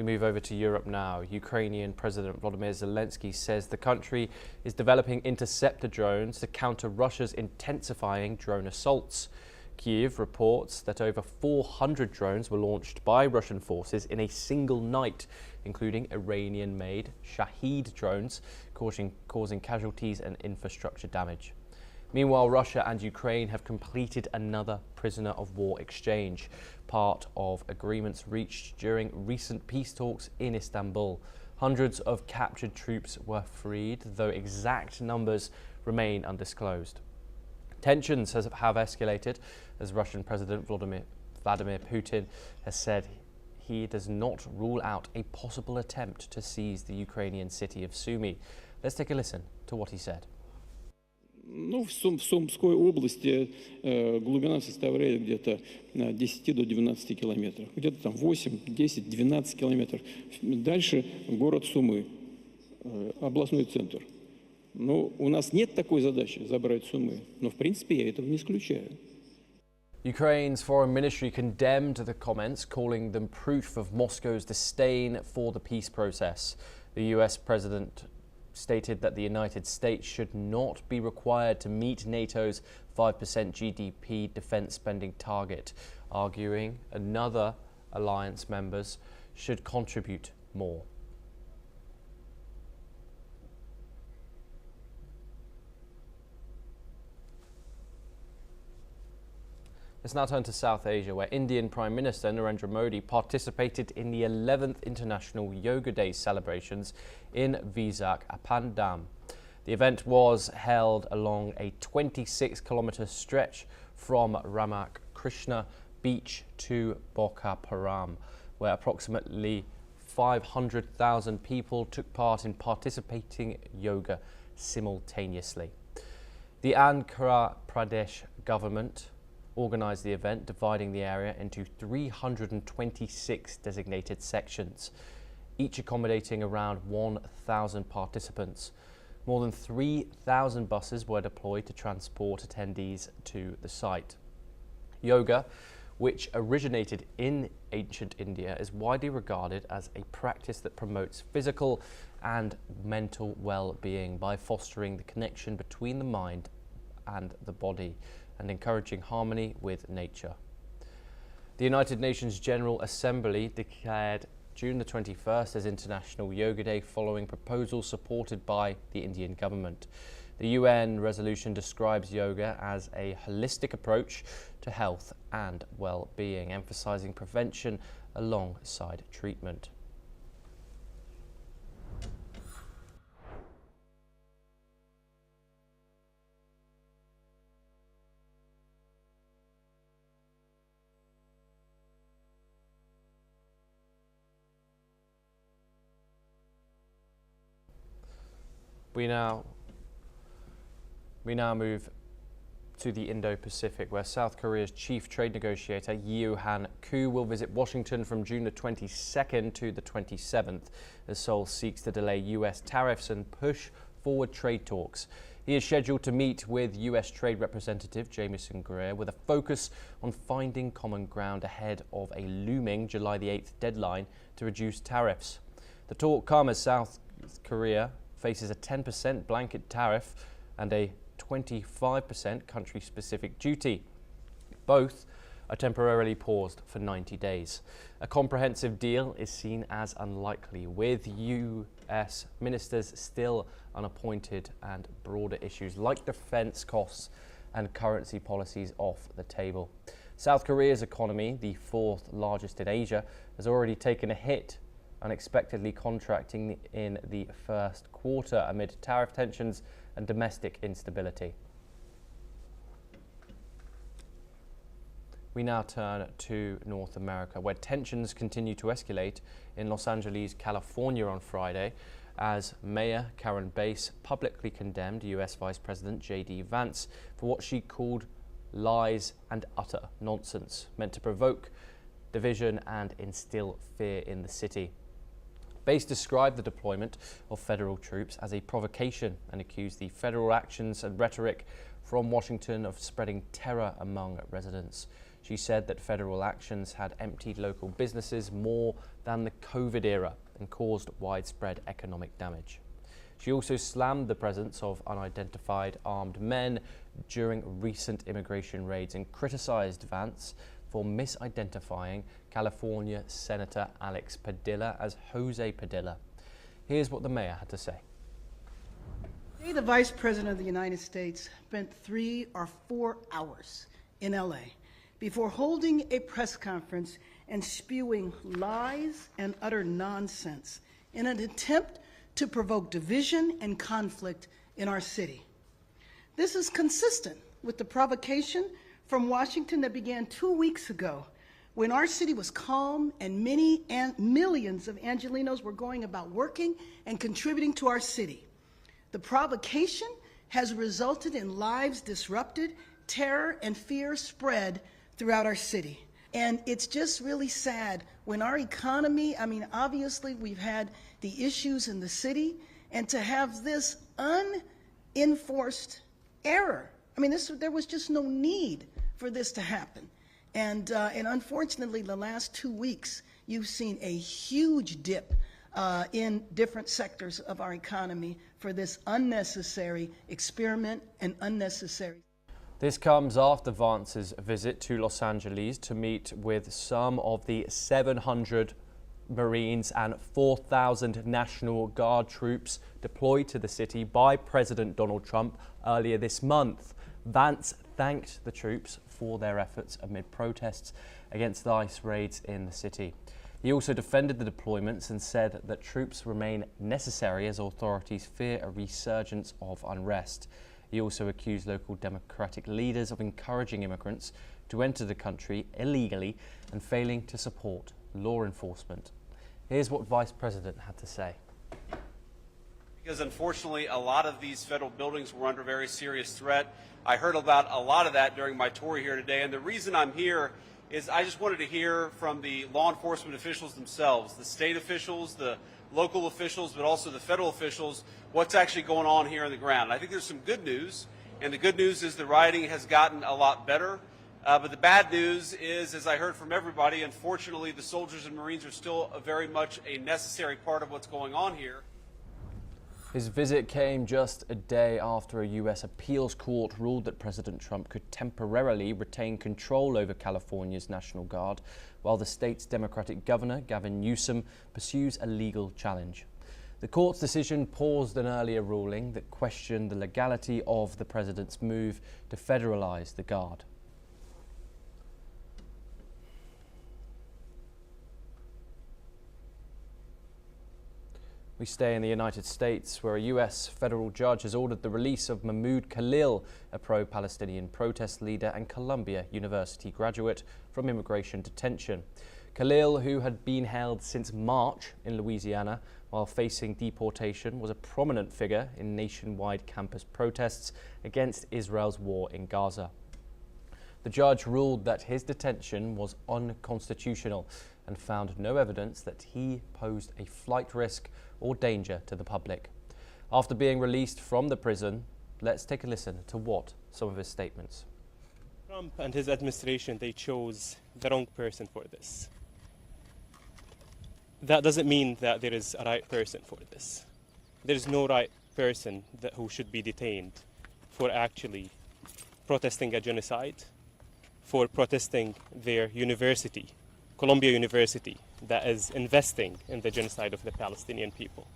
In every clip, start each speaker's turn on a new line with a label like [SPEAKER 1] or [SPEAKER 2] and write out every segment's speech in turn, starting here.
[SPEAKER 1] move over to Europe now. Ukrainian President Volodymyr Zelenskyy says the country is developing Interceptor drones to counter Russia's intensifying drone assaults. Kyiv reports that over 400 drones were launched by Russian forces in a single night, including Iranian-made Shahed drones, causing casualties and infrastructure damage. Meanwhile, Russia and Ukraine have completed another prisoner of war exchange, part of agreements reached during recent peace talks in Istanbul. Hundreds of captured troops were freed, though exact numbers remain undisclosed. Tensions have escalated as Russian President Vladimir Putin has said he does not rule out a possible attempt to seize the Ukrainian city of Sumy. Let's take a listen to what he said.
[SPEAKER 2] В Сумской области глубина составляет где-то 10 до 12 километров. Где-то там 8, 10, 12 километров. Дальше город Сумы, областной центр. Но у нас нет такой задачи забрать Сумы, но в принципе я этого не исключаю.
[SPEAKER 1] Ukraine's foreign ministry condemned the comments, calling them proof of Moscow's disdain for the peace process. The US president stated that the United States should not be required to meet NATO's 5% GDP defense spending target, arguing another alliance members should contribute more. Let's now turn to South Asia, where Indian Prime Minister Narendra Modi participated in the 11th International Yoga Day celebrations in Visakhapatnam. The event was held along a 26-kilometre stretch from Ramakrishna Beach to Bokkapuram, where approximately 500,000 people took part in participating yoga simultaneously. The Andhra Pradesh government organised the event, dividing the area into 326 designated sections, each accommodating around 1,000 participants. More than 3,000 buses were deployed to transport attendees to the site. Yoga, which originated in ancient India, is widely regarded as a practice that promotes physical and mental well-being by fostering the connection between the mind and the body and encouraging harmony with nature. The United Nations General Assembly declared June the 21st as International Yoga Day following proposals supported by the Indian government. The UN resolution describes yoga as a holistic approach to health and well-being, emphasizing prevention alongside treatment. We now move to the Indo-Pacific, where South Korea's chief trade negotiator, Yeo-han Koo, will visit Washington from June the 22nd to the 27th, as Seoul seeks to delay US tariffs and push forward trade talks. He is scheduled to meet with US Trade Representative Jamieson Greer with a focus on finding common ground ahead of a looming July the 8th deadline to reduce tariffs. The talk comes as South Korea faces a 10% blanket tariff and a 25% country-specific duty. Both are temporarily paused for 90 days. A comprehensive deal is seen as unlikely, with US ministers still unappointed and broader issues like defense costs and currency policies off the table. South Korea's economy, the fourth largest in Asia, has already taken a hit, unexpectedly contracting in the first quarter amid tariff tensions and domestic instability. We now turn to North America, where tensions continue to escalate in Los Angeles, California on Friday, as Mayor Karen Bass publicly condemned US Vice President J.D. Vance for what she called lies and utter nonsense, meant to provoke division and instill fear in the city. Bass described the deployment of federal troops as a provocation and accused the federal actions and rhetoric from Washington of spreading terror among residents. She said that federal actions had emptied local businesses more than the COVID era and caused widespread economic damage. She also slammed the presence of unidentified armed men during recent immigration raids and criticized Vance for misidentifying California Senator Alex Padilla as Jose Padilla. Here's what the mayor had to say.
[SPEAKER 3] Today, the Vice President of the United States spent 3 or 4 hours in LA before holding a press conference and spewing lies and utter nonsense in an attempt to provoke division and conflict in our city. This is consistent with the provocation from Washington that began 2 weeks ago when our city was calm and millions of Angelenos were going about working and contributing to our city. The provocation has resulted in lives disrupted, terror and fear spread throughout our city. And it's just really sad when our economy, obviously we've had the issues in the city, and to have this unenforced error. There was just no need for this to happen. And unfortunately, the last 2 weeks, you've seen a huge dip in different sectors of our economy for this unnecessary experiment and unnecessary.
[SPEAKER 1] This comes after Vance's visit to Los Angeles to meet with some of the 700 Marines and 4,000 National Guard troops deployed to the city by President Donald Trump earlier this month. Vance thanked the troops for their efforts amid protests against the ICE raids in the city. He also defended the deployments and said that troops remain necessary as authorities fear a resurgence of unrest. He also accused local Democratic leaders of encouraging immigrants to enter the country illegally and failing to support law enforcement. Here's what Vice President had to say.
[SPEAKER 4] Because unfortunately, a lot of these federal buildings were under very serious threat. I heard about a lot of that during my tour here today, and the reason I'm here is I just wanted to hear from the law enforcement officials themselves, the state officials, the local officials, but also the federal officials, what's actually going on here on the ground. I think there's some good news, and the good news is the rioting has gotten a lot better. But the bad news is, as I heard from everybody, unfortunately, the soldiers and Marines are still very much a necessary part of what's going on here.
[SPEAKER 1] His visit came just a day after a U.S. appeals court ruled that President Trump could temporarily retain control over California's National Guard, while the state's Democratic governor, Gavin Newsom, pursues a legal challenge. The court's decision paused an earlier ruling that questioned the legality of the president's move to federalize the Guard. We stay in the United States, where a U.S. federal judge has ordered the release of Mahmoud Khalil, a pro-Palestinian protest leader and Columbia University graduate, from immigration detention. Khalil, who had been held since March in Louisiana while facing deportation, was a prominent figure in nationwide campus protests against Israel's war in Gaza. The judge ruled that his detention was unconstitutional and found no evidence that he posed a flight risk or danger to the public. After being released from the prison, let's take a listen to some of his statements.
[SPEAKER 5] Trump and his administration, they chose the wrong person for this. That doesn't mean that there is a right person for this. There is no right person who should be detained for actually protesting a genocide, for protesting their university, Columbia University, that is investing in the genocide of the Palestinian people.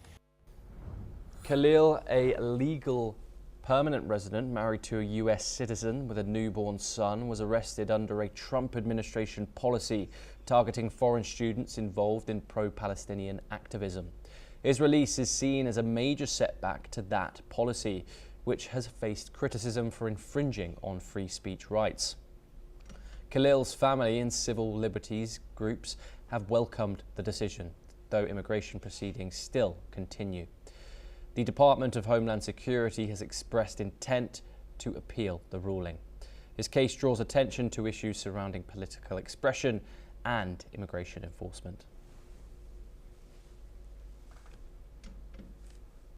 [SPEAKER 1] Khalil, a legal permanent resident married to a U.S. citizen with a newborn son, was arrested under a Trump administration policy targeting foreign students involved in pro-Palestinian activism. His release is seen as a major setback to that policy, which has faced criticism for infringing on free speech rights. Khalil's family and civil liberties groups have welcomed the decision, though immigration proceedings still continue. The Department of Homeland Security has expressed intent to appeal the ruling. His case draws attention to issues surrounding political expression and immigration enforcement.